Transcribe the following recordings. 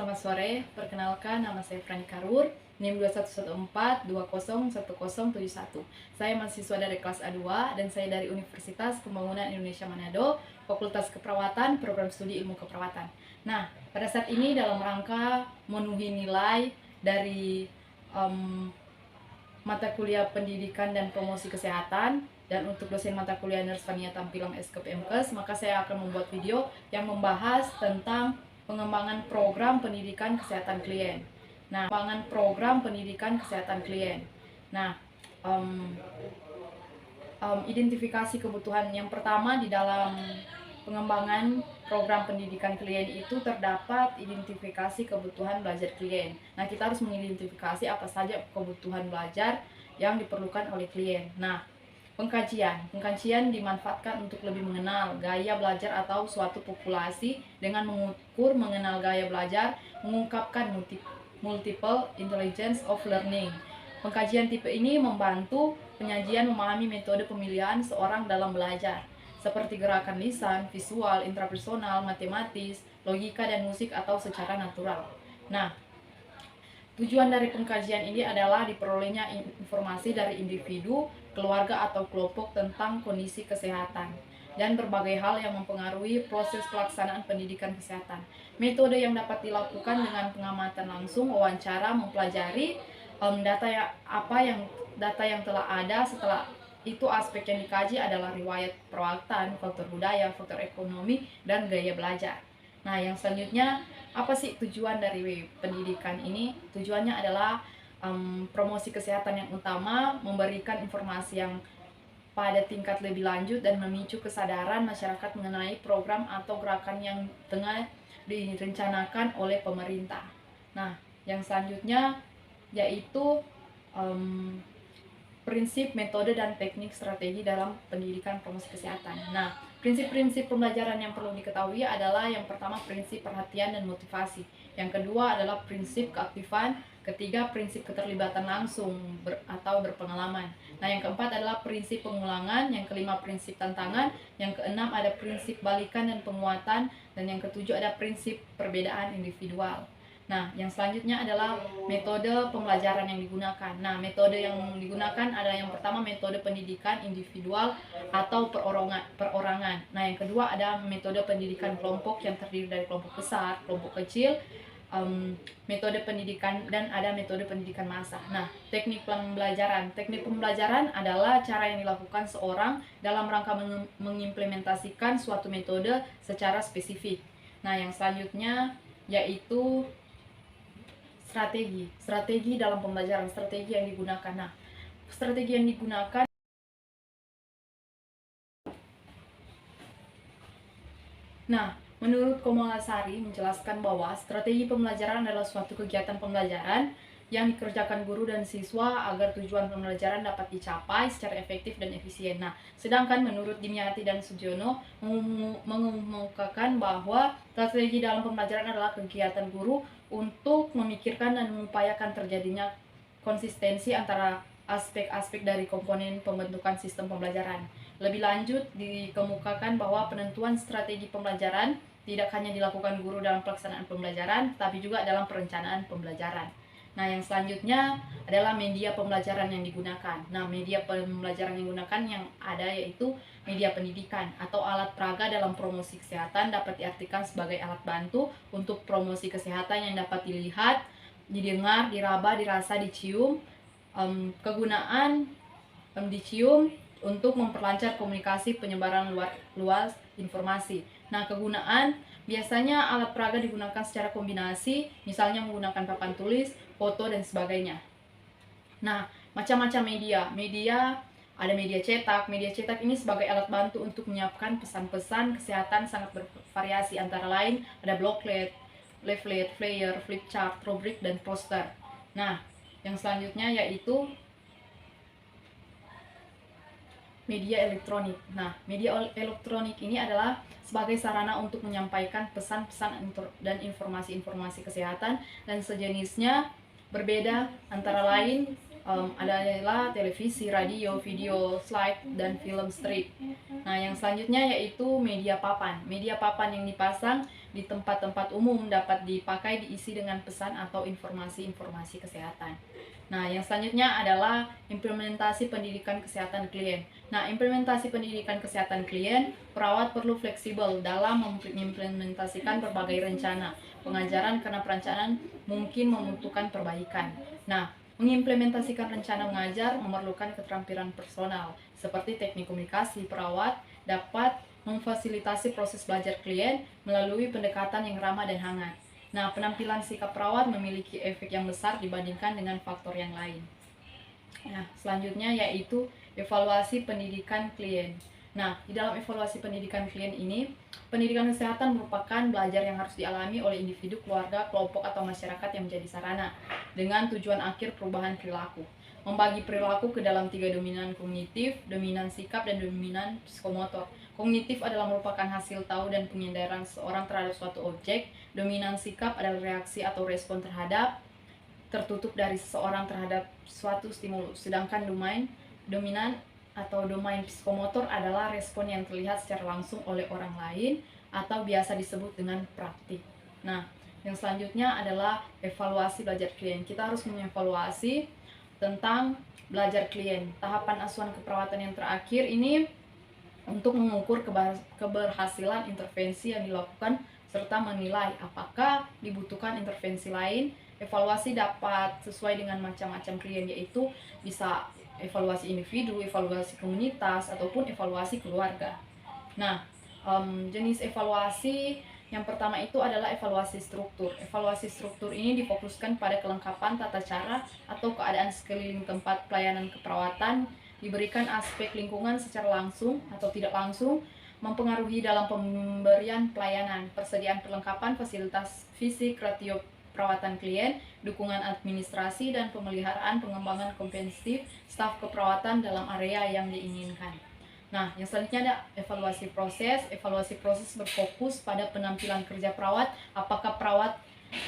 selamat sore. Perkenalkan, nama saya Frani Karur, NIM 2114201071. Saya mahasiswa dari kelas A2 dan saya dari Universitas Pembangunan Indonesia Manado, Fakultas Keperawatan, Program Studi Ilmu Keperawatan. Nah, pada saat ini dalam rangka memenuhi nilai dari mata kuliah pendidikan dan promosi kesehatan, dan untuk dosen mata kuliah Nurse Fania Tampilang SKPMKes, maka saya akan membuat video yang membahas tentang pengembangan program pendidikan kesehatan klien. Nah, pengembangan program pendidikan kesehatan klien. Nah, identifikasi kebutuhan yang pertama di dalam pengembangan program pendidikan klien itu terdapat identifikasi kebutuhan belajar klien. Nah, kita harus mengidentifikasi apa saja kebutuhan belajar yang diperlukan oleh klien. Nah, pengkajian dimanfaatkan untuk lebih mengenal gaya belajar atau suatu populasi dengan mengukur mengenal gaya belajar, mengungkapkan multiple intelligence of learning. Pengkajian tipe ini membantu penyajian memahami metode pemilihan seorang dalam belajar, seperti gerakan lisan, visual, intrapersonal, matematis, logika, dan musik atau secara natural. Nah, tujuan dari pengkajian ini adalah diperolehnya informasi dari individu, keluarga, atau kelompok tentang kondisi kesehatan dan berbagai hal yang mempengaruhi proses pelaksanaan pendidikan kesehatan. Metode yang dapat dilakukan dengan pengamatan langsung, wawancara, mempelajari data yang telah ada. Setelah itu aspek yang dikaji adalah riwayat perawatan, faktor budaya, faktor ekonomi, dan gaya belajar. Nah, yang selanjutnya, apa sih tujuan dari pendidikan ini? Tujuannya adalah promosi kesehatan yang utama, memberikan informasi yang pada tingkat lebih lanjut dan memicu kesadaran masyarakat mengenai program atau gerakan yang tengah direncanakan oleh pemerintah. Nah, yang selanjutnya yaitu prinsip, metode, dan teknik strategi dalam pendidikan promosi kesehatan. Nah, prinsip-prinsip pembelajaran yang perlu diketahui adalah yang pertama prinsip perhatian dan motivasi, yang kedua adalah prinsip keaktifan, ketiga prinsip keterlibatan langsung atau berpengalaman. Nah, yang keempat adalah prinsip pengulangan, yang kelima prinsip tantangan, yang keenam ada prinsip balikan dan penguatan, dan yang ketujuh ada prinsip perbedaan individual. Nah, yang selanjutnya adalah metode pembelajaran yang digunakan. Nah, metode yang digunakan adalah yang pertama metode pendidikan individual atau perorangan. Nah, yang kedua ada metode pendidikan kelompok yang terdiri dari kelompok besar, kelompok kecil, metode pendidikan, dan ada metode pendidikan massa. Nah, teknik pembelajaran. Teknik pembelajaran adalah cara yang dilakukan seorang dalam rangka mengimplementasikan suatu metode secara spesifik. Nah, yang selanjutnya yaitu strategi dalam pembelajaran, strategi yang digunakan. Nah, strategi yang digunakan, menurut Komalasari menjelaskan bahwa strategi pembelajaran adalah suatu kegiatan pembelajaran yang dikerjakan guru dan siswa agar tujuan pembelajaran dapat dicapai secara efektif dan efisien. Nah, sedangkan menurut Dimyati dan Sugiono mengemukakan bahwa strategi dalam pembelajaran adalah kegiatan guru untuk memikirkan dan mengupayakan terjadinya konsistensi antara aspek-aspek dari komponen pembentukan sistem pembelajaran. Lebih lanjut, dikemukakan bahwa penentuan strategi pembelajaran tidak hanya dilakukan guru dalam pelaksanaan pembelajaran, tapi juga dalam perencanaan pembelajaran. Nah, yang selanjutnya adalah media pembelajaran yang digunakan. Nah, media pembelajaran yang digunakan yang ada yaitu media pendidikan atau alat peraga dalam promosi kesehatan dapat diartikan sebagai alat bantu untuk promosi kesehatan yang dapat dilihat, didengar, diraba, dirasa, dicium. Kegunaan dicium untuk memperlancar komunikasi penyebaran luas informasi. Nah, kegunaan biasanya alat peraga digunakan secara kombinasi, misalnya menggunakan papan tulis, foto, dan sebagainya. Nah, macam-macam media ada media cetak. Media cetak ini sebagai alat bantu untuk menyiapkan pesan-pesan kesehatan sangat bervariasi, antara lain ada booklet, leaflet, flyer, flip chart, rubrik, dan poster. Nah, yang selanjutnya yaitu media elektronik. Nah, media elektronik ini adalah sebagai sarana untuk menyampaikan pesan-pesan dan informasi-informasi kesehatan dan sejenisnya, berbeda antara lain adalah televisi, radio, video, slide, dan film strip. Nah, yang selanjutnya yaitu media papan. Media papan yang dipasang di tempat-tempat umum dapat dipakai diisi dengan pesan atau informasi-informasi kesehatan. Nah, yang selanjutnya adalah implementasi pendidikan kesehatan klien. Nah, implementasi pendidikan kesehatan klien, perawat perlu fleksibel dalam mengimplementasikan berbagai rencana pengajaran karena perencanaan mungkin membutuhkan perbaikan. Nah, mengimplementasikan rencana mengajar memerlukan keterampilan personal, seperti teknik komunikasi. Perawat dapat memfasilitasi proses belajar klien melalui pendekatan yang ramah dan hangat. Nah, penampilan sikap perawat memiliki efek yang besar dibandingkan dengan faktor yang lain. Nah, selanjutnya yaitu evaluasi pendidikan klien. Nah, di dalam evaluasi pendidikan klien ini, pendidikan kesehatan merupakan belajar yang harus dialami oleh individu, keluarga, kelompok, atau masyarakat yang menjadi sarana dengan tujuan akhir perubahan perilaku. Membagi perilaku ke dalam 3 dominan kognitif, dominan sikap, dan dominan psikomotor. Kognitif adalah merupakan hasil tahu dan penyadaran seorang terhadap suatu objek. Dominan sikap adalah reaksi atau respon tertutup dari seseorang terhadap suatu stimulus. Sedangkan dominan atau domain psikomotor adalah respon yang terlihat secara langsung oleh orang lain atau biasa disebut dengan praktik. Nah, yang selanjutnya adalah evaluasi belajar klien. Kita harus mengevaluasi tentang belajar klien. Tahapan asuhan keperawatan yang terakhir ini untuk mengukur keberhasilan intervensi yang dilakukan serta menilai apakah dibutuhkan intervensi lain. Evaluasi dapat sesuai dengan macam-macam klien, yaitu bisa evaluasi individu, evaluasi komunitas, ataupun evaluasi keluarga. Nah, jenis evaluasi yang pertama itu adalah evaluasi struktur. Evaluasi struktur ini difokuskan pada kelengkapan tata cara atau keadaan sekeliling tempat pelayanan keperawatan, diberikan aspek lingkungan secara langsung atau tidak langsung, mempengaruhi dalam pemberian pelayanan, persediaan perlengkapan, fasilitas fisik, ratio perawatan klien, dukungan administrasi, dan pemeliharaan pengembangan komprehensif staf keperawatan dalam area yang diinginkan. Nah, yang selanjutnya ada evaluasi proses. Evaluasi proses berfokus pada penampilan kerja perawat, apakah perawat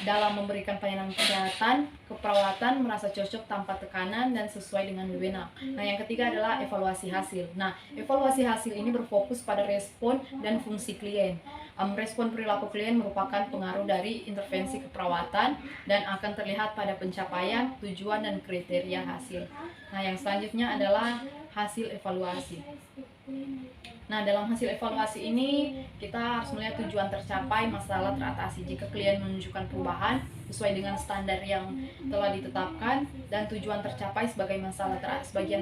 dalam memberikan pelayanan kesehatan, keperawatan merasa cocok tanpa tekanan dan sesuai dengan wewenang. Nah, yang ketiga adalah evaluasi hasil. Nah, evaluasi hasil ini berfokus pada respon dan fungsi klien. Respon perilaku klien merupakan pengaruh dari intervensi keperawatan dan akan terlihat pada pencapaian, tujuan, dan kriteria hasil. Nah, yang selanjutnya adalah hasil evaluasi. Nah, dalam hasil evaluasi ini kita harus melihat tujuan tercapai, masalah teratasi. Jika klien menunjukkan perubahan sesuai dengan standar yang telah ditetapkan dan tujuan tercapai sebagian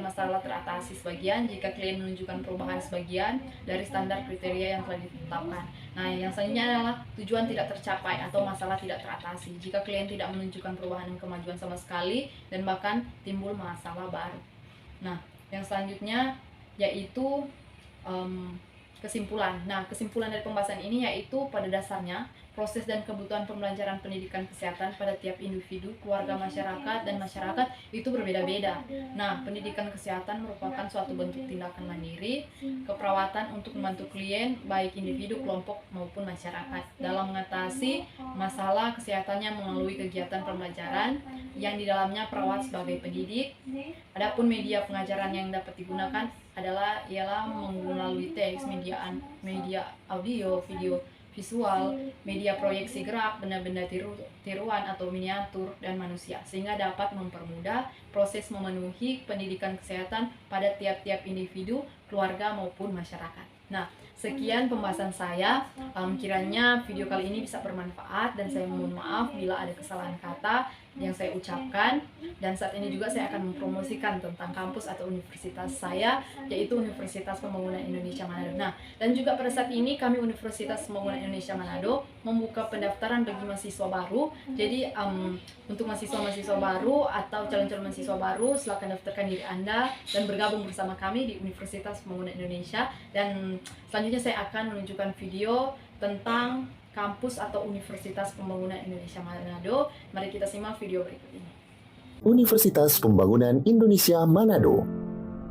masalah teratasi sebagian, jika klien menunjukkan perubahan sebagian dari standar kriteria yang telah ditetapkan. Nah, yang selanjutnya adalah tujuan tidak tercapai atau masalah tidak teratasi. Jika klien tidak menunjukkan perubahan dan kemajuan sama sekali dan bahkan timbul masalah baru. Nah, yang selanjutnya yaitu kesimpulan. Nah, kesimpulan dari pembahasan ini yaitu pada dasarnya proses dan kebutuhan pembelajaran pendidikan kesehatan pada tiap individu, keluarga, masyarakat, dan masyarakat itu berbeda-beda. Nah, pendidikan kesehatan merupakan suatu bentuk tindakan mandiri keperawatan untuk membantu klien, baik individu, kelompok, maupun masyarakat dalam mengatasi masalah kesehatannya melalui kegiatan pembelajaran yang di dalamnya perawat sebagai pendidik. Adapun media pengajaran yang dapat digunakan ialah melalui teks, media audio, video visual, media proyeksi gerak, benda-benda tiruan atau miniatur, dan manusia, sehingga dapat mempermudah proses memenuhi pendidikan kesehatan pada tiap-tiap individu, keluarga, maupun masyarakat. Nah, sekian pembahasan saya. Kiranya video kali ini bisa bermanfaat dan saya mohon maaf bila ada kesalahan kata yang saya ucapkan. Dan saat ini juga saya akan mempromosikan tentang kampus atau universitas saya, yaitu Universitas Pembangunan Indonesia Manado. Nah, dan juga pada saat ini kami Universitas Pembangunan Indonesia Manado membuka pendaftaran bagi mahasiswa baru. Jadi untuk mahasiswa-mahasiswa baru atau calon-calon mahasiswa baru, silakan daftarkan diri Anda dan bergabung bersama kami di Universitas Pembangunan Indonesia. Dan selanjutnya saya akan menunjukkan video tentang kampus atau Universitas Pembangunan Indonesia Manado. Mari kita simak video berikut ini. Universitas Pembangunan Indonesia Manado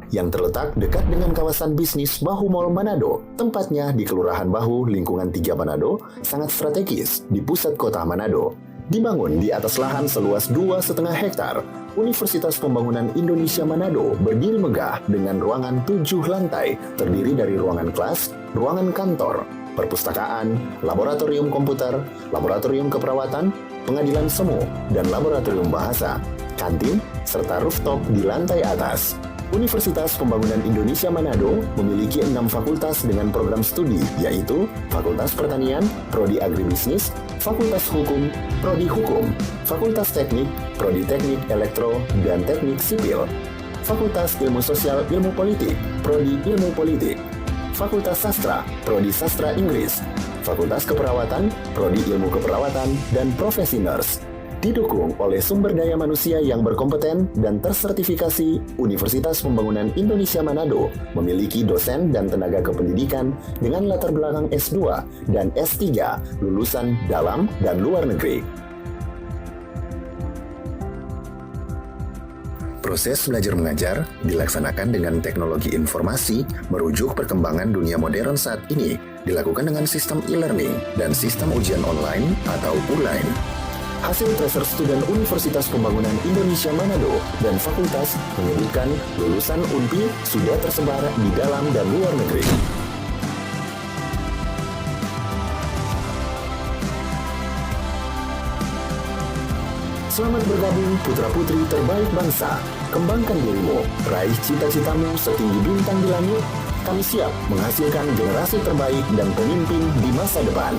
yang terletak dekat dengan kawasan bisnis Bahu Mall Manado. Tempatnya di Kelurahan Bahu, lingkungan 3 Manado, sangat strategis di pusat kota Manado. Dibangun di atas lahan seluas 2,5 hektar, Universitas Pembangunan Indonesia Manado berdiri megah dengan ruangan 7 lantai, terdiri dari ruangan kelas, ruangan kantor, perpustakaan, laboratorium komputer, laboratorium keperawatan, pengadilan semu, dan laboratorium bahasa, kantin, serta rooftop di lantai atas. Universitas Pembangunan Indonesia Manado memiliki 6 fakultas dengan program studi, yaitu Fakultas Pertanian, Prodi Agribisnis, Fakultas Hukum, Prodi Hukum, Fakultas Teknik, Prodi Teknik Elektro dan Teknik Sipil, Fakultas Ilmu Sosial Ilmu Politik, Prodi Ilmu Politik, Fakultas Sastra, Prodi Sastra Inggris, Fakultas Keperawatan, Prodi Ilmu Keperawatan, dan Profesi Nurse. Didukung oleh sumber daya manusia yang berkompeten dan tersertifikasi, Universitas Pembangunan Indonesia Manado memiliki dosen dan tenaga kependidikan dengan latar belakang S2 dan S3 lulusan dalam dan luar negeri. Proses belajar mengajar dilaksanakan dengan teknologi informasi merujuk perkembangan dunia modern saat ini, dilakukan dengan sistem e-learning dan sistem ujian online atau ULAIN. Hasil tracer student Universitas Pembangunan Indonesia Manado dan fakultas menyebutkan lulusan UNPI sudah tersebar di dalam dan luar negeri. Selamat bergabung putra-putri terbaik bangsa. Kembangkan dirimu, raih cita-citamu setinggi bintang di langit. Kami siap menghasilkan generasi terbaik dan pemimpin di masa depan.